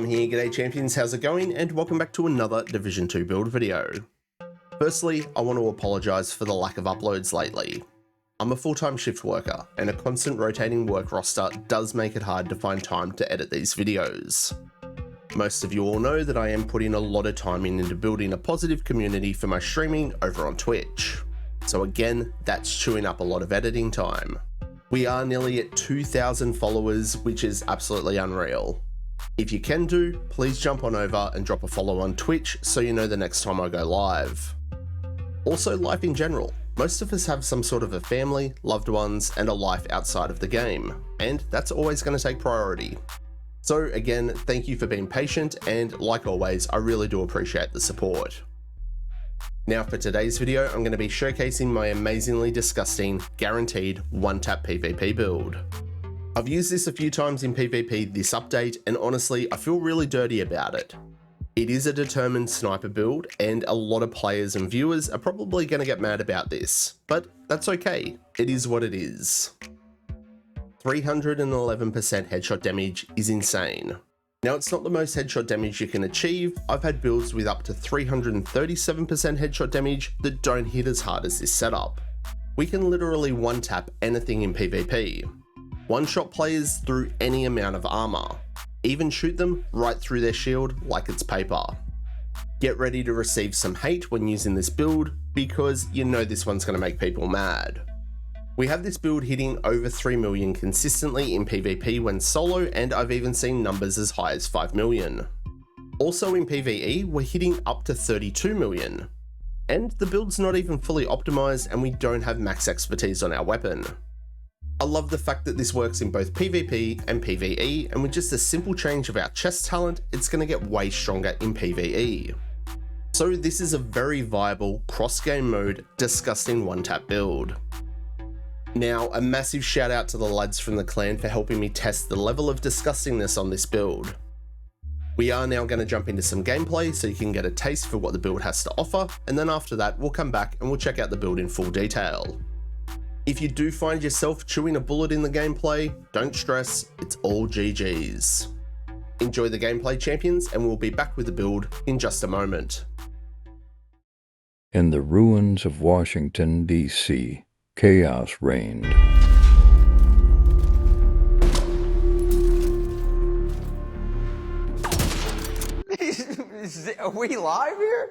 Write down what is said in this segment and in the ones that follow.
Tom here, g'day champions, how's it going? And welcome back to another Division 2 build video. Firstly, I want to apologise for the lack of uploads lately. I'm a full-time shift worker, and a constant rotating work roster does make it hard to find time to edit these videos. Most of you all know that I am putting a lot of time into building a positive community for my streaming over on Twitch. So again, that's chewing up a lot of editing time. We are nearly at 2,000 followers, which is absolutely unreal. If you can do, please jump on over and drop a follow on Twitch so you know the next time I go live. Also, life in general. Most of us have some sort of a family, loved ones, and a life outside of the game, and that's always going to take priority. So again, thank you for being patient, and like always, I really do appreciate the support. Now for today's video, I'm going to be showcasing my amazingly disgusting, guaranteed one-tap PvP build. I've used this a few times in PvP this update, and honestly, I feel really dirty about it. It is a determined sniper build, and a lot of players and viewers are probably going to get mad about this, but that's okay, it is what it is. 311% headshot damage is insane. Now, it's not the most headshot damage you can achieve. I've had builds with up to 337% headshot damage that don't hit as hard as this setup. We can literally one-tap anything in PvP. One-shot players through any amount of armor. Even shoot them right through their shield like it's paper. Get ready to receive some hate when using this build, because you know this one's going to make people mad. We have this build hitting over 3 million consistently in PvP when solo, and I've even seen numbers as high as 5 million. Also in PvE, we're hitting up to 32 million. And the build's not even fully optimized, and we don't have max expertise on our weapon. I love the fact that this works in both PvP and PvE, and with just a simple change of our chest talent, it's going to get way stronger in PvE. So this is a very viable cross-game mode, disgusting one-tap build. Now, a massive shout out to the lads from the clan for helping me test the level of disgustingness on this build. We are now going to jump into some gameplay so you can get a taste for what the build has to offer, and then after that we'll come back and we'll check out the build in full detail. If you do find yourself chewing a bullet in the gameplay, don't stress, it's all GG's. Enjoy the gameplay, champions, and we'll be back with the build in just a moment. In the ruins of Washington, D.C., chaos reigned. Are we live here?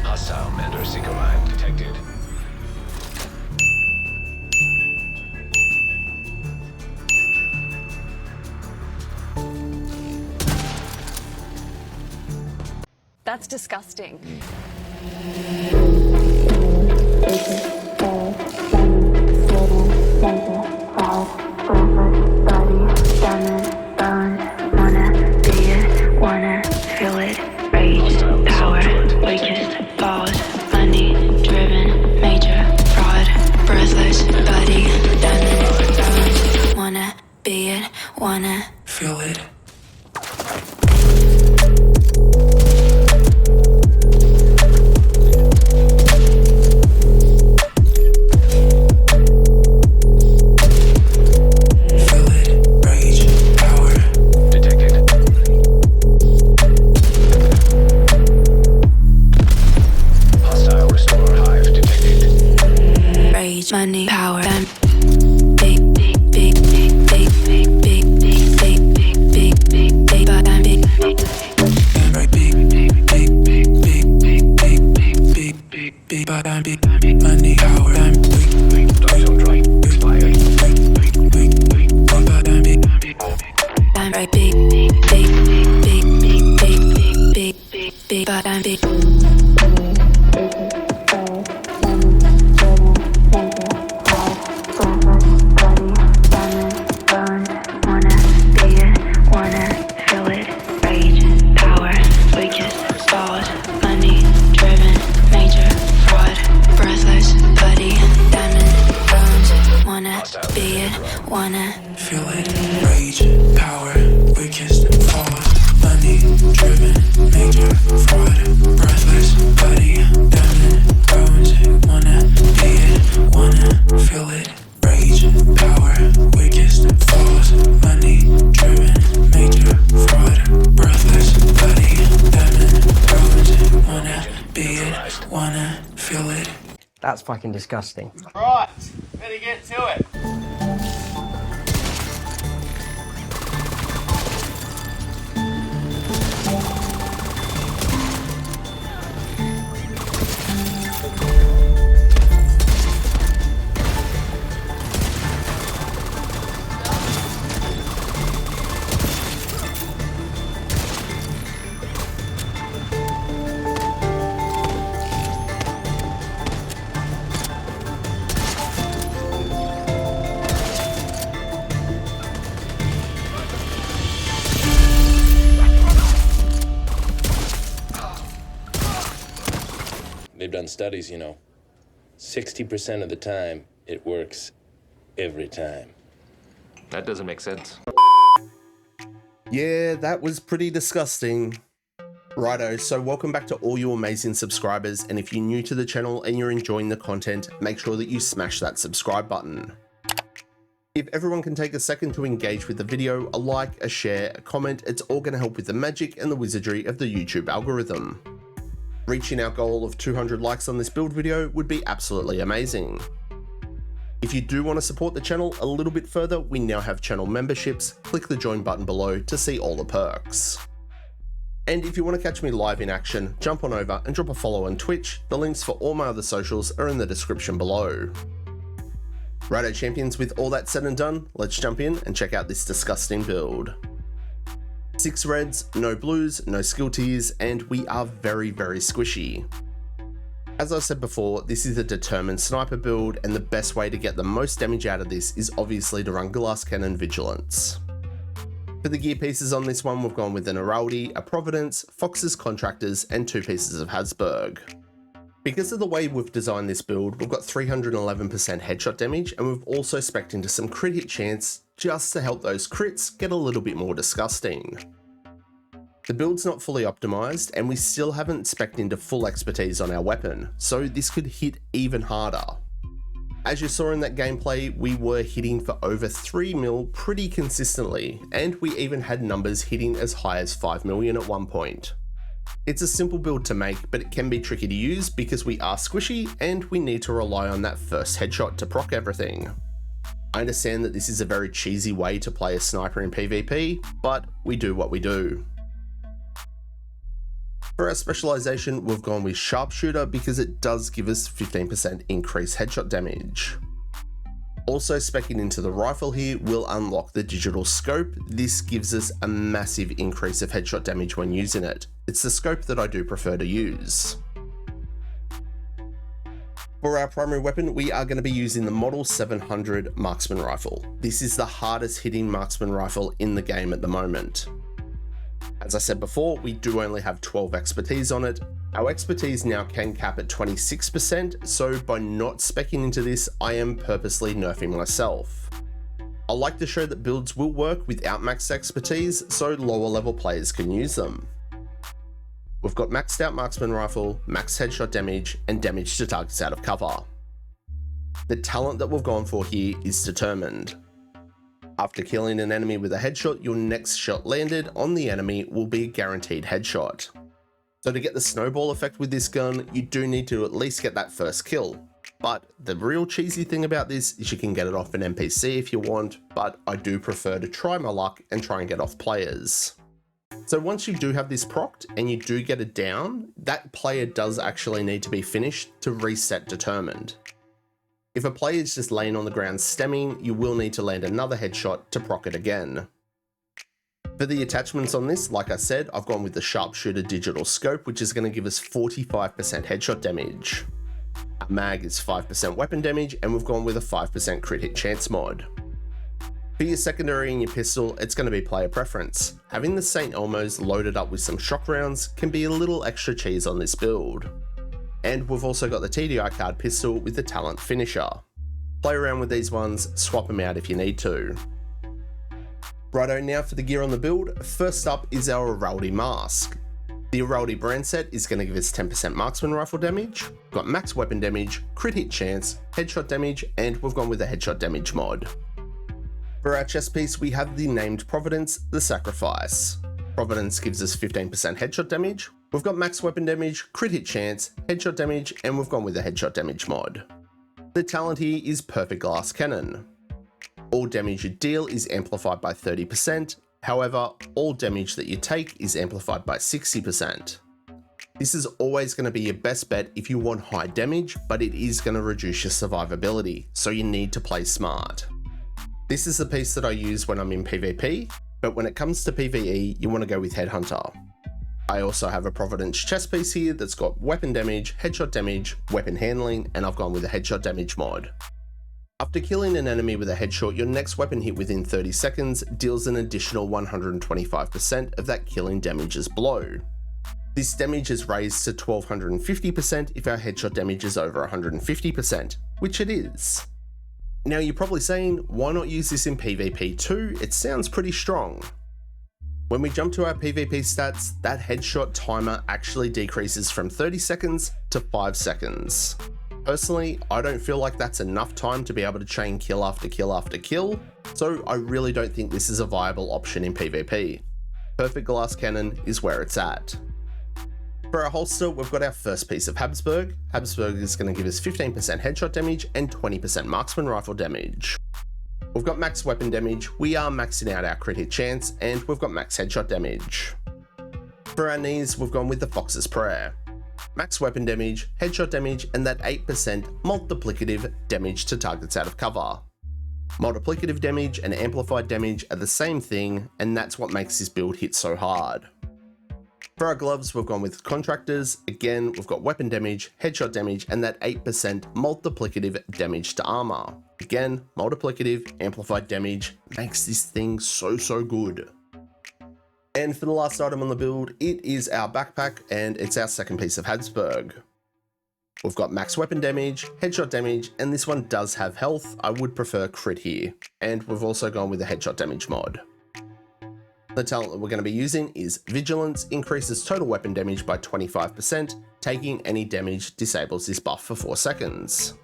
Hostile Mandor Seeker line detected. That's disgusting. Money, power, Wanna feel it, rage, power, weakest, force, money driven, major fraud, breathless body, diamond bones, wanna be it, wanna feel it, rage, power, weakest falls, money driven, major fraud, breathless body, diamond bones, wanna be it, wanna feel it. That's fucking disgusting. Right, better get to it. They've done studies, 60% of the time, it works every time. That doesn't make sense. Yeah, that was pretty disgusting. Righto, so welcome back to all you amazing subscribers, and if you're new to the channel and you're enjoying the content, make sure that you smash that subscribe button. If everyone can take a second to engage with the video, a like, a share, a comment, it's all going to help with the magic and the wizardry of the YouTube algorithm. Reaching our goal of 200 likes on this build video would be absolutely amazing. If you do want to support the channel a little bit further, we now have channel memberships. Click the join button below to see all the perks. And if you want to catch me live in action, jump on over and drop a follow on Twitch. The links for all my other socials are in the description below. Righto champions, with all that said and done, let's jump in and check out this disgusting build. 6 reds, no blues, no skill tiers, and we are very, very squishy. As I said before, this is a determined sniper build, and the best way to get the most damage out of this is obviously to run glass cannon vigilance. For the gear pieces on this one, we've gone with an Araldi, a Providence, Fox's Contractors, and 2 pieces of Habsburg. Because of the way we've designed this build, we've got 311% headshot damage, and we've also spec'd into some crit hit chance just to help those crits get a little bit more disgusting. The build's not fully optimized, and we still haven't spec'd into full expertise on our weapon, so this could hit even harder. As you saw in that gameplay, we were hitting for over 3 mil pretty consistently, and we even had numbers hitting as high as 5 million at one point. It's a simple build to make, but it can be tricky to use because we are squishy and we need to rely on that first headshot to proc everything. I understand that this is a very cheesy way to play a sniper in PvP, but we do what we do. For our specialization, we've gone with Sharpshooter because it does give us 15% increased headshot damage. Also speccing into the rifle here will unlock the digital scope. This gives us a massive increase of headshot damage when using it. It's the scope that I do prefer to use. For our primary weapon, we are going to be using the Model 700 Marksman Rifle. This is the hardest hitting marksman rifle in the game at the moment. As I said before, we do only have 12 expertise on it. Our expertise now can cap at 26%, so by not speccing into this, I am purposely nerfing myself. I like to show that builds will work without max expertise, so lower level players can use them. We've got maxed out marksman rifle, max headshot damage, and damage to targets out of cover. The talent that we've gone for here is determined. After killing an enemy with a headshot, your next shot landed on the enemy will be a guaranteed headshot. So to get the snowball effect with this gun, you do need to at least get that first kill. But the real cheesy thing about this is you can get it off an NPC if you want, but I do prefer to try my luck and try and get off players. So once you do have this procced and you do get it down, that player does actually need to be finished to reset determined. If a player is just laying on the ground stemming, you will need to land another headshot to proc it again. For the attachments on this, like I said, I've gone with the Sharpshooter digital scope, which is going to give us 45% headshot damage. Our mag is 5% weapon damage, and we've gone with a 5% crit hit chance mod. For your secondary and your pistol, it's going to be player preference. Having the St. Elmo's loaded up with some shock rounds can be a little extra cheese on this build. And we've also got the TDI card pistol with the talent finisher. Play around with these ones, swap them out if you need to. Righto, now for the gear on the build. First up is our Araldi mask. The Araldi brand set is going to give us 10% marksman rifle damage, we've got max weapon damage, crit hit chance, headshot damage, and we've gone with a headshot damage mod. For our chest piece, we have the named Providence, the Sacrifice. Providence gives us 15% headshot damage, we've got max weapon damage, crit hit chance, headshot damage, and we've gone with a headshot damage mod. The talent here is Perfect Glass Cannon. All damage you deal is amplified by 30%, however, all damage that you take is amplified by 60%. This is always going to be your best bet if you want high damage, but it is going to reduce your survivability, so you need to play smart. This is the piece that I use when I'm in PvP, but when it comes to PvE, you want to go with Headhunter. I also have a Providence chest piece here that's got weapon damage, headshot damage, weapon handling, and I've gone with a headshot damage mod. After killing an enemy with a headshot, your next weapon hit within 30 seconds deals an additional 125% of that killing damage's blow. This damage is raised to 1250% if our headshot damage is over 150%, which it is. Now you're probably saying, why not use this in PvP too? It sounds pretty strong. When we jump to our PvP stats, that headshot timer actually decreases from 30 seconds to 5 seconds. Personally, I don't feel like that's enough time to be able to chain kill after kill after kill, so I really don't think this is a viable option in PvP. Perfect Glass Cannon is where it's at. For our holster, we've got our first piece of Habsburg. Habsburg is going to give us 15% headshot damage and 20% marksman rifle damage. We've got max weapon damage, we are maxing out our crit hit chance, and we've got max headshot damage. For our knees, we've gone with the Fox's Prayer. Max weapon damage, headshot damage, and that 8% multiplicative damage to targets out of cover. Multiplicative damage and amplified damage are the same thing, and that's what makes this build hit so hard. For our gloves, we've gone with Contractors. Again, we've got weapon damage, headshot damage, and that 8% multiplicative damage to armor. Again, multiplicative, amplified damage makes this thing so good. And for the last item on the build, it is our backpack, and it's our second piece of Habsburg. We've got max weapon damage, headshot damage, and this one does have health. I would prefer crit here. And we've also gone with a headshot damage mod. The talent that we're going to be using is Vigilance, increases total weapon damage by 25%, taking any damage disables this buff for 4 seconds.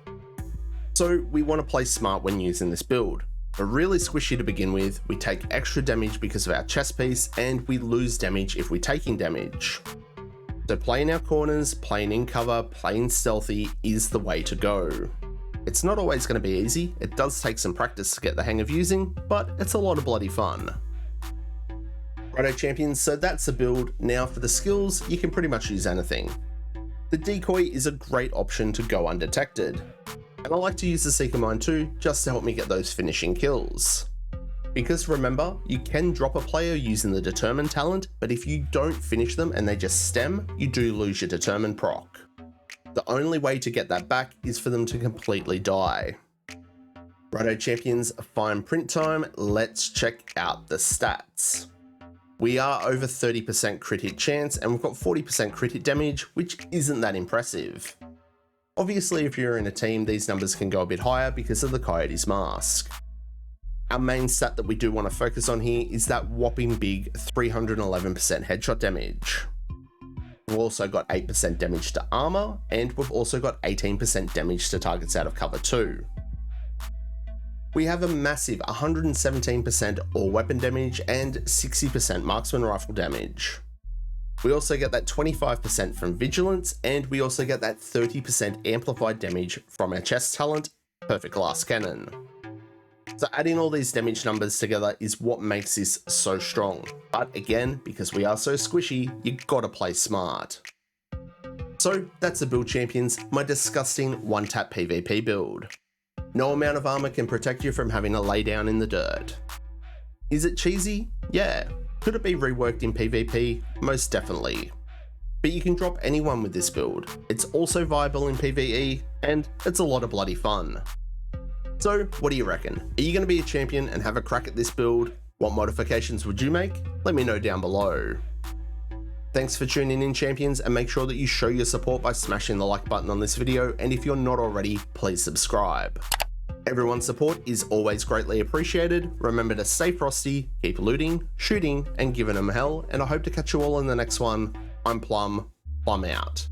So we want to play smart when using this build. We're really squishy to begin with, we take extra damage because of our chest piece, and we lose damage if we're taking damage. So playing our corners, playing in cover, playing stealthy is the way to go. It's not always going to be easy, it does take some practice to get the hang of using, but it's a lot of bloody fun. Righto champions, so that's the build. Now for the skills, you can pretty much use anything. The decoy is a great option to go undetected. And I like to use the Seeker Mine too, just to help me get those finishing kills. Because remember, you can drop a player using the Determine talent, but if you don't finish them and they just stem, you do lose your Determine proc. The only way to get that back is for them to completely die. Righto champions, fine print time, let's check out the stats. We are over 30% crit hit chance, and we've got 40% crit hit damage, which isn't that impressive. Obviously, if you're in a team, these numbers can go a bit higher because of the Coyote's mask. Our main stat that we do want to focus on here is that whopping big 311% headshot damage. We've also got 8% damage to armor, and we've also got 18% damage to targets out of cover too. We have a massive 117% all weapon damage and 60% marksman rifle damage. We also get that 25% from Vigilance, and we also get that 30% amplified damage from our chest talent, Perfect Glass Cannon. So adding all these damage numbers together is what makes this so strong. But again, because we are so squishy, you gotta play smart. So that's the build champions, my disgusting one-tap PvP build. No amount of armor can protect you from having to lay down in the dirt. Is it cheesy? Yeah. Could it be reworked in PvP? Most definitely. But you can drop anyone with this build. It's also viable in PvE, and it's a lot of bloody fun. So what do you reckon? Are you going to be a champion and have a crack at this build? What modifications would you make? Let me know down below. Thanks for tuning in champions, and make sure that you show your support by smashing the like button on this video, and if you're not already, please subscribe. Everyone's support is always greatly appreciated. Remember to stay frosty, keep looting, shooting, and giving them hell, and I hope to catch you all in the next one. I'm Plum out.